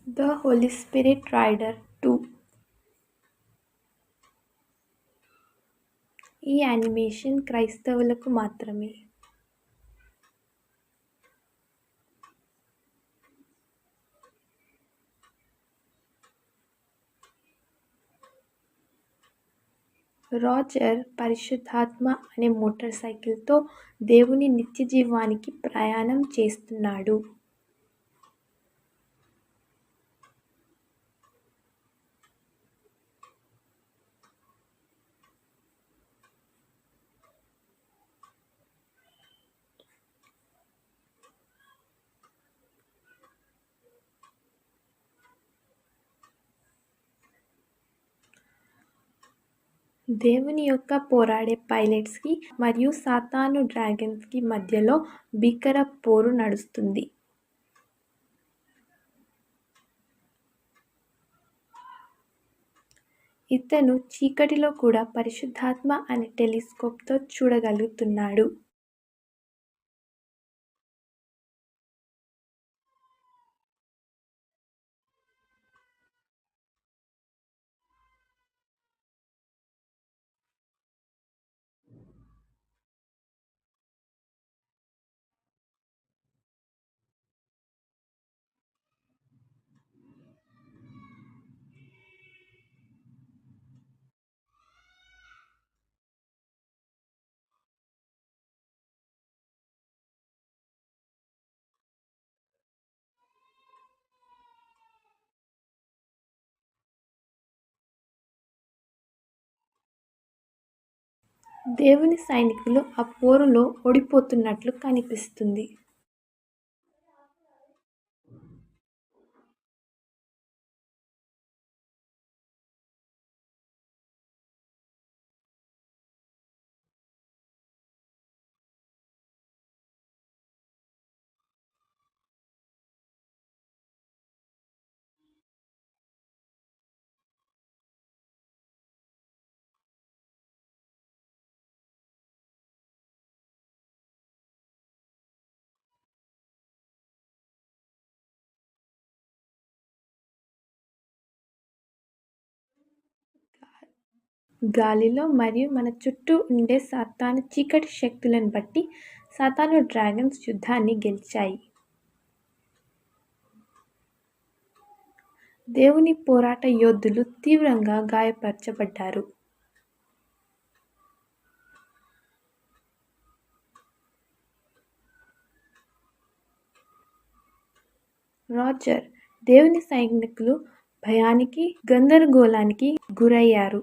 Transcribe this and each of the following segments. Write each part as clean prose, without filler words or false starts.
The Holy Spirit Rider 2. ఈ animation క్రైస్తవులకు మాత్రమే. రాజర్ పరిశుద్ధాత్మ అనే మోటార్ సైకిల్తో దేవుని నిత్యజీవానికి ప్రయాణం చేస్తున్నాడు. దేవుని యొక్క పోరాడే పైలట్స్కి మరియు సాతాను డ్రాగన్స్కి మధ్యలో భీకర పోరు నడుస్తుంది. ఇతను చీకటిలో కూడా పరిశుద్ధాత్మ అనే టెలిస్కోప్తో చూడగలుగుతున్నాడు. దేవుని సైనికులు ఆ పోరులో ఓడిపోతున్నట్లు కనిపిస్తుంది. గాలిలో మరియు మన చుట్టూ ఉండే సాతాను చీకటి శక్తులను బట్టి సాతాను డ్రాగన్స్ యుద్ధాన్ని గెలిచాయి. దేవుని పోరాట యోధులు తీవ్రంగా గాయపరచబడ్డారు. రాజర్, దేవుని సైనికులు భయానికి, గందరగోళానికి గురయ్యారు.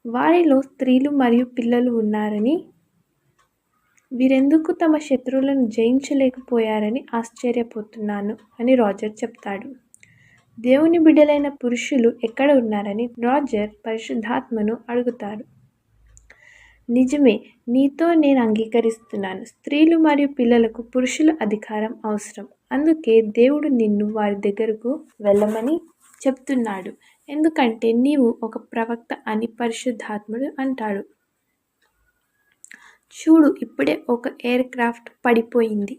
వారిలో స్త్రీలు మరియు పిల్లలు ఉన్నారని, వీరెందుకు తమ శత్రువులను జయించలేకపోయారని ఆశ్చర్యపోతున్నాను అని రాజర్ చెప్తాడు. దేవుని బిడ్డలైన పురుషులు ఎక్కడ ఉన్నారని రాజర్ పరిశుద్ధాత్మను అడుగుతాడు. నిజమే, నీతో నేను అంగీకరిస్తున్నాను. స్త్రీలు మరియు పిల్లలకు పురుషుల అధికారం అవసరం. అందుకే దేవుడు నిన్ను వారి దగ్గరకు వెళ్ళమని చెప్తున్నాడు. ఎందుకంటే నీవు ఒక ప్రవక్త అని పరిశుద్ధాత్ముడు అంటాడు. చూడు, ఇప్పుడే ఒక ఎయిర్ క్రాఫ్ట్ పడిపోయింది.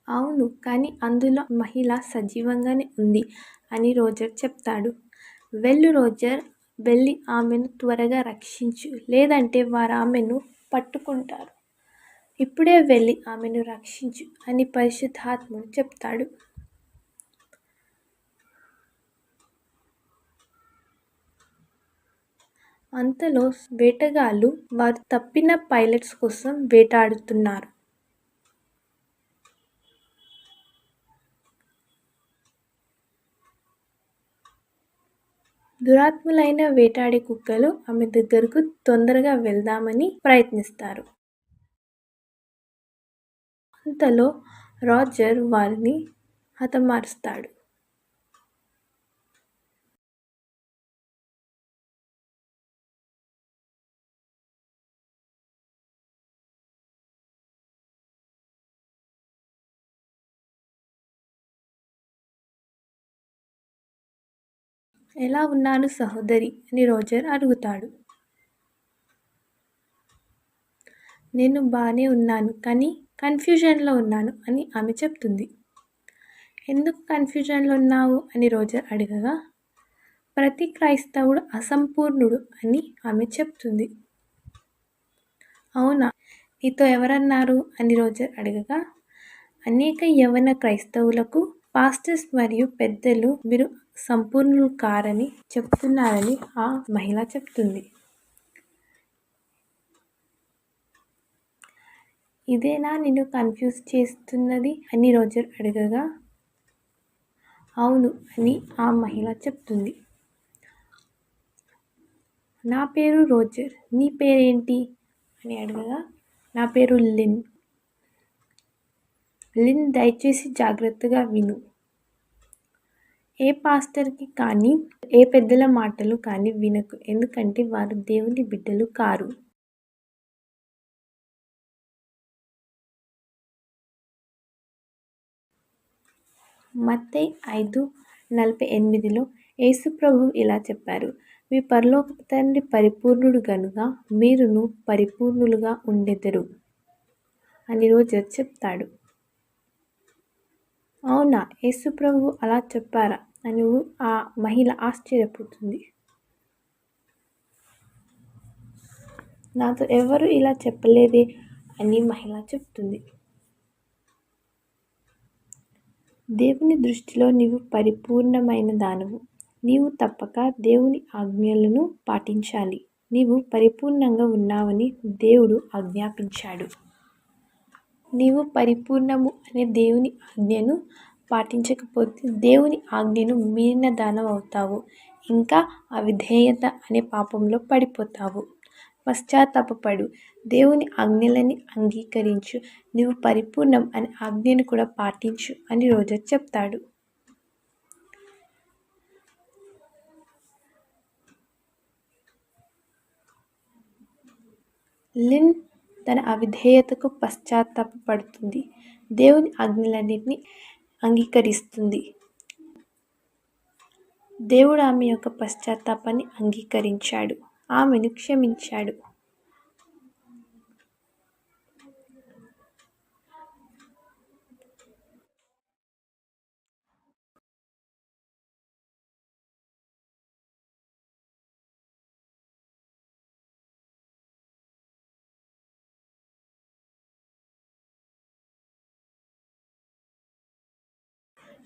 అవును, కానీ అందులో మహిళ సజీవంగానే ఉంది అని రోజర్ చెప్తాడు. వెళ్ళు రోజర్, వెళ్ళి ఆమెను త్వరగా రక్షించు, లేదంటే వారు ఆమెను పట్టుకుంటారు. ఇప్పుడే వెళ్ళి ఆమెను రక్షించు అని పరిశుద్ధాత్ముడు చెప్తాడు. అంతలో వేటగాళ్ళు వారు తప్పిన పైలట్స్ కోసం వేటాడుతున్నారు. దురాత్ములైన వేటాడే కుక్కలు ఆమె దగ్గరకు తొందరగా వెళ్దామని ప్రయత్నిస్తారు. అంతలో రాజర్ వారిని హతమారుస్తాడు. ఎలా ఉన్నాను సహోదరి అని రోజర్ అడుగుతాడు. నేను బానే ఉన్నాను కానీ కన్ఫ్యూజన్లో ఉన్నాను అని ఆమె చెప్తుంది. ఎందుకు కన్ఫ్యూజన్లో ఉన్నావు అని రోజర్ అడగగా ప్రతి క్రైస్తవుడు అసంపూర్ణుడు అని ఆమె చెప్తుంది. అవునా, నీతో ఎవరన్నారు అని రోజర్ అడగగా అనేక యవ్వన క్రైస్తవులకు పాస్టర్స్ మరియు పెద్దలు మీరు సంపూర్ణులు కారని చెప్తున్నారని ఆ మహిళ చెప్తుంది. ఇదేనా నిన్ను కన్ఫ్యూజ్ చేస్తున్నది అని రోజర్ అడగగా అవును అని ఆ మహిళ చెప్తుంది. నా పేరు రోజర్, నీ పేరేంటి అని అడగగా నా పేరు లిన్. లిన్, దయచేసి జాగ్రత్తగా విను. ఏ పాస్టర్కి కానీ ఏ పెద్దల మాటలు కానీ వినకు, ఎందుకంటే వారు దేవుని బిడ్డలు కారు. మత్తయి 5:48లో యేసు ప్రభువు ఇలా చెప్పారు, మీ పరలోకపు తండ్రి పరిపూర్ణుడు గనుక మీరును పరిపూర్ణులుగా ఉండెదరు అని రోజర్ చెప్తాడు. అవునా, యేసు ప్రభువు అలా చెప్పారా అని ఆ మహిళ ఆశ్చర్యపోతుంది. నాతో ఎవరు ఇలా చెప్పలేదే అని మహిళ చెప్తుంది. దేవుని దృష్టిలో నీవు పరిపూర్ణమైన దానవు. నీవు తప్పక దేవుని ఆజ్ఞలను పాటించాలి. నీవు పరిపూర్ణంగా ఉన్నావని దేవుడు ఆజ్ఞాపించాడు. నీవు పరిపూర్ణము అనే దేవుని ఆజ్ఞను పాటించకపోతే దేవుని ఆజ్ఞను మీరిన దానవు అవుతావు. ఇంకా అవిధేయత అనే పాపంలో పడిపోతావు. పశ్చాత్తాపపడు, దేవుని ఆజ్ఞలని అంగీకరించు, నీవు పరిపూర్ణం అనే ఆజ్ఞను కూడా పాటించు అని రోజర్ చెప్తాడు. లిన్ తన అవిధేయతకు పశ్చాత్తాపపడుతుంది, దేవుని ఆజ్ఞలన్నింటినీ అంగీకరిస్తుంది. దేవుడు ఆమె యొక్క పశ్చాత్తాపాన్ని అంగీకరించాడు, ఆమెను క్షమించాడు.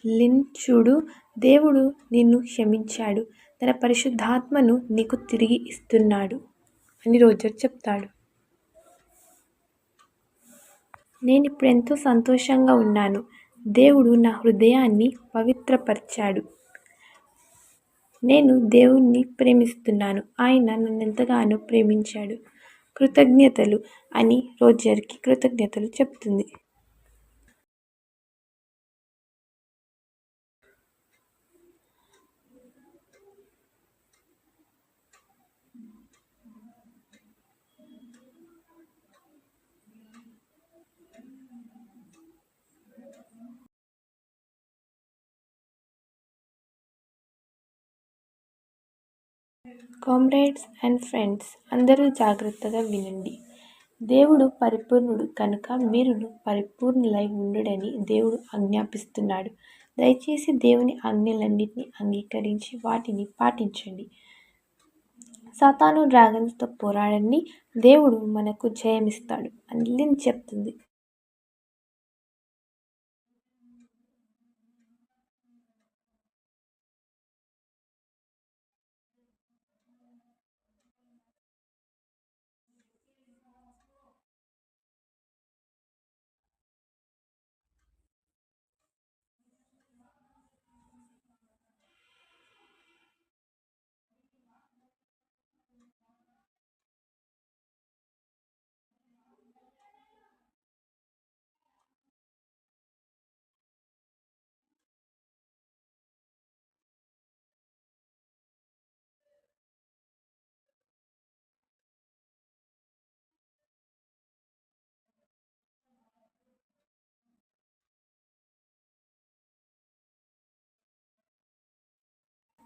లిన్, చూడు, దేవుడు నిన్ను క్షమించాడు, తన పరిశుద్ధాత్మను నీకు తిరిగి ఇస్తున్నాడు అని రోజర్ చెప్తాడు. నేను ఇప్పుడు ఎంతో సంతోషంగా ఉన్నాను. దేవుడు నా హృదయాన్ని పవిత్రపరిచాడు. నేను దేవుణ్ణి ప్రేమిస్తున్నాను, ఆయన నన్నెంతగానో ప్రేమించాడు. కృతజ్ఞతలు అని రోజర్కి కృతజ్ఞతలు చెప్తుంది. కామ్రేడ్స్ అండ్ ఫ్రెండ్స్, అందరూ జాగ్రత్తగా వినండి. దేవుడు పరిపూర్ణుడు కనుక మీరును పరిపూర్ణులై ఉండుడని దేవుడు ఆజ్ఞాపిస్తున్నాడు. దయచేసి దేవుని ఆజ్ఞలన్నింటినీ అంగీకరించి వాటిని పాటించండి. సాతాను డ్రాగన్స్తో పోరాడండి, దేవుడు మనకు జయమిస్తాడు అని లిన్ చెప్తుంది.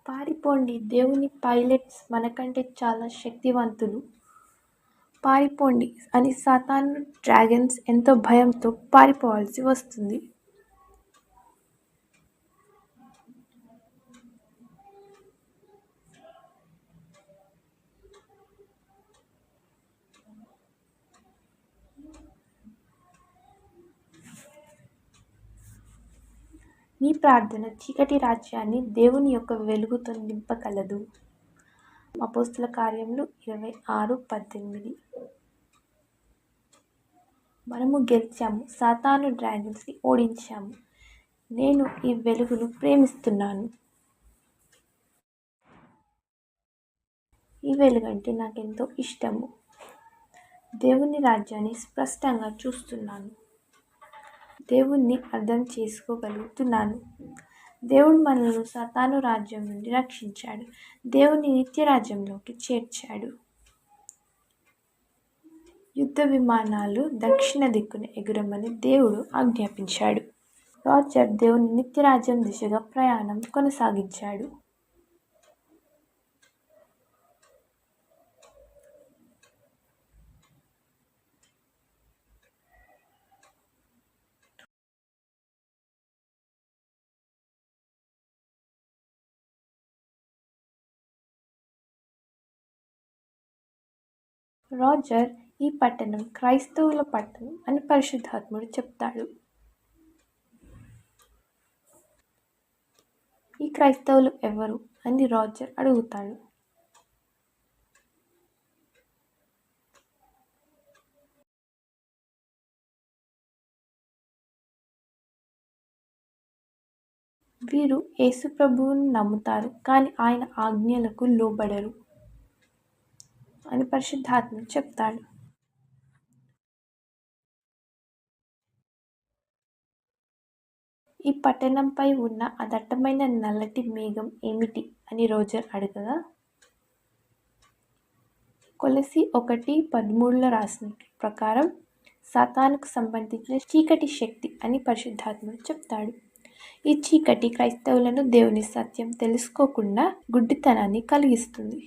పారిపోండి, దేవుని పైలట్స్ మనకంటే చాలా శక్తివంతులు. పారిపోండి అని సాతాను డ్రాగన్స్ ఎంతో భయంతో పారిపోవాల్సి వస్తుంది. నీ ప్రార్థన చీకటి రాజ్యాన్ని దేవుని యొక్క వెలుగుతో నింపగలదు. అపోస్తల కార్యములు 26:18. మనము గెలిచాము, సాతాను డ్రాగన్స్ని ఓడించాము. నేను ఈ వెలుగును ప్రేమిస్తున్నాను. ఈ వెలుగంటే నాకెంతో ఇష్టము. దేవుని రాజ్యాన్ని స్పష్టంగా చూస్తున్నాను. దేవుణ్ణి అర్థం చేసుకోగలుగుతున్నాను. దేవుడు మనల్ని సాతాను రాజ్యం నుండి రక్షించాడు. దేవుని నిత్య రాజ్యంలోకి చేర్చాడు. యుద్ధ విమానాలు దక్షిణ దిక్కున ఎగురమని దేవుడు ఆజ్ఞాపించాడు. రాజర్ దేవుని నిత్య రాజ్యం దిశగా ప్రయాణం కొనసాగించాడు. రాజర్, ఈ పట్టణం క్రైస్తవుల పట్టణం అని పరిశుద్ధాత్ముడు చెప్తాడు. ఈ క్రైస్తవులు ఎవరు అని రాజర్ అడుగుతాడు. వీరు యేసు ప్రభువును నమ్ముతారు, కానీ ఆయన ఆజ్ఞలకు లోబడరు అని పరిశుద్ధాత్ముడు చెప్తాడు. ఈ పట్టణంపై ఉన్న ఆ దట్టమైన నల్లటి మేఘం ఏమిటి అని రోజర్ అడగగా, కొలసి 1:13 రాసిన ప్రకారం సాతానుకు సంబంధించిన చీకటి శక్తి అని పరిశుద్ధాత్ముడు చెప్తాడు. ఈ చీకటి క్రైస్తవులను దేవుని సత్యం తెలుసుకోకుండా గుడ్డితనాన్ని కలిగిస్తుంది.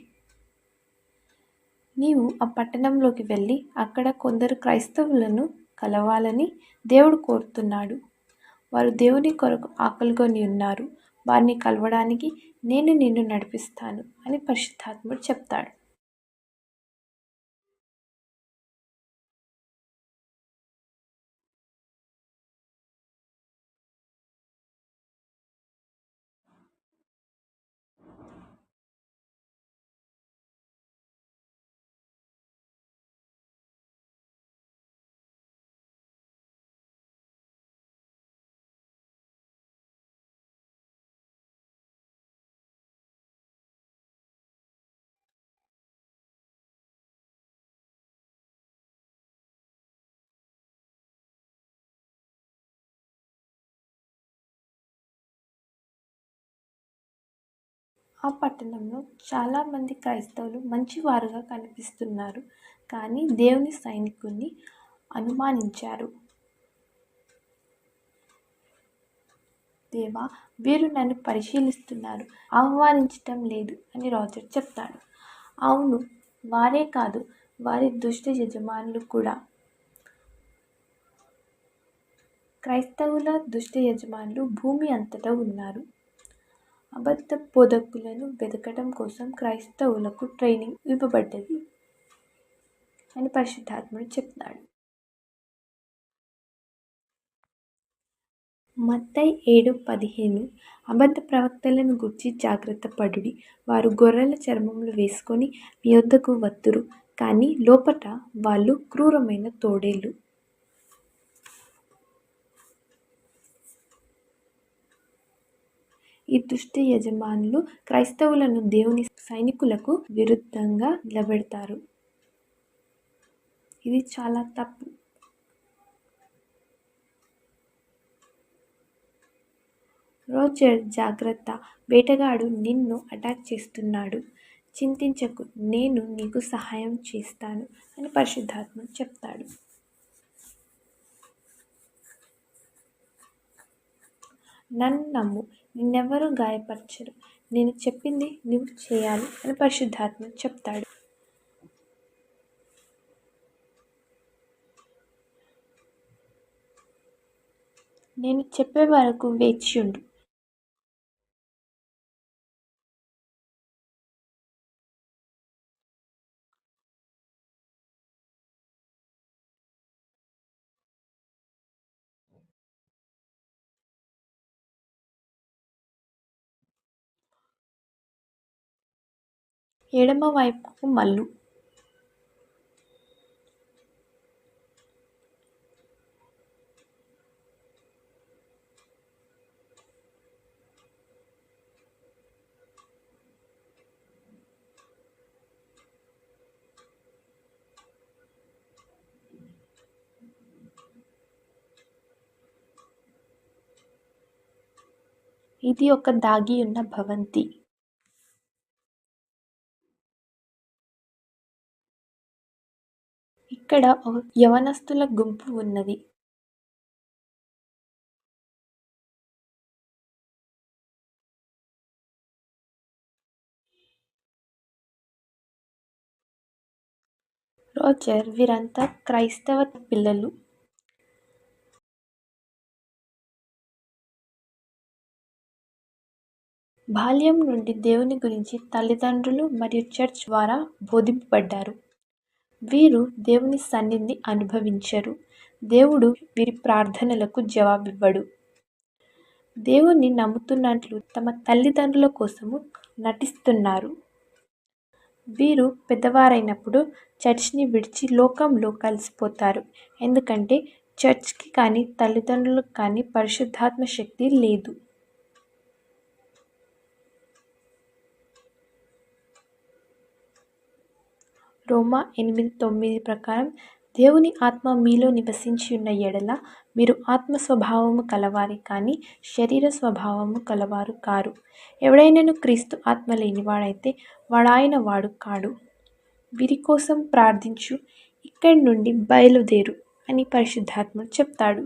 నీవు ఆ పట్టణంలోకి వెళ్ళి అక్కడ కొందరు క్రైస్తవులను కలవాలని దేవుడు కోరుతున్నాడు. వారు దేవుని కొరకు ఆకలిగొని ఉన్నారు. వారిని కలవడానికి నేను నిన్ను నడిపిస్తాను అని పరిశుద్ధాత్ముడు చెప్తాడు. ఆ పట్టణంలో చాలామంది క్రైస్తవులు మంచివారుగా కనిపిస్తున్నారు, కానీ దేవుని సైనికుల్ని అనుమానించారు. దేవా, వీరు నన్ను పరిశీలిస్తున్నారు, ఆహ్వానించటం లేదు అని రాజర్ చెప్తాడు. అవును, వారే కాదు, వారి దుష్ట యజమానులు కూడా. క్రైస్తవుల దుష్ట యజమానులు భూమి అంతటా ఉన్నారు. అబద్ధ బోధకులను వెతకడం కోసం క్రైస్తవులకు ట్రైనింగ్ ఇవ్వబడ్డది అని పరిశుద్ధాత్ముడు చెప్తాడు. మత్తయి 7:15 అబద్ధ ప్రవక్తలను గూర్చి జాగ్రత్త పడుడి. వారు గొర్రెల చర్మములు వేసుకొని మీ యొద్దకు వత్తురు, కానీ లోపట వాళ్ళు క్రూరమైన తోడేళ్ళు. ఈ దుష్ట యజమానులు క్రైస్తవులను దేవుని సైనికులకు విరుద్ధంగా నిలబెడతారు. ఇది చాలా తప్పు. రోజర్, జాగ్రత్త, వేటగాడు నిన్ను అటాక్ చేస్తున్నాడు. చింతించకు, నేను నీకు సహాయం చేస్తాను అని పరిశుద్ధాత్మ చెప్తాడు. నన్ను నమ్ము, నిన్నెవరూ గాయపరచరు. నేను చెప్పింది నువ్వు చేయాలి అని పరిశుద్ధాత్మ చెప్తాడు. నేను చెప్పే వరకు వేచి ఉండు. ఎడమ వైపుకు మళ్ళు. ఇది ఒక దాగి ఉన్న భవంతి. ఇక్కడ ఒక యవనస్తుల గుంపు ఉన్నది. రోజర్, వీరంతా క్రైస్తవ పిల్లలు. బాల్యం నుండి దేవుని గురించి తల్లిదండ్రులు మరియు చర్చ్ ద్వారా బోధింపబడ్డారు. వీరు దేవుని సన్నిధిని అనుభవించరు. దేవుడు వీరి ప్రార్థనలకు జవాబివ్వడు. దేవుణ్ణి నమ్ముతున్నట్లు తమ తల్లిదండ్రుల కోసము నటిస్తున్నారు. వీరు పెద్దవారైనప్పుడు చర్చ్ని విడిచి లోకంలో కలిసిపోతారు. ఎందుకంటే చర్చ్కి కానీ తల్లిదండ్రులకు కానీ పరిశుద్ధాత్మ శక్తి లేదు. రోమా 8:9 ప్రకారం దేవుని ఆత్మ మీలో నివసించి ఉన్న ఎడల మీరు ఆత్మ స్వభావము కలవారి కానీ శరీర స్వభావము కలవారు కారు. ఎవడైనను క్రీస్తు ఆత్మ లేనివాడైతే వాడాయన వాడు కాడు. వీరి కోసం ప్రార్థించు, ఇక్కడి నుండి బయలుదేరు అని పరిశుద్ధాత్మ చెప్తాడు.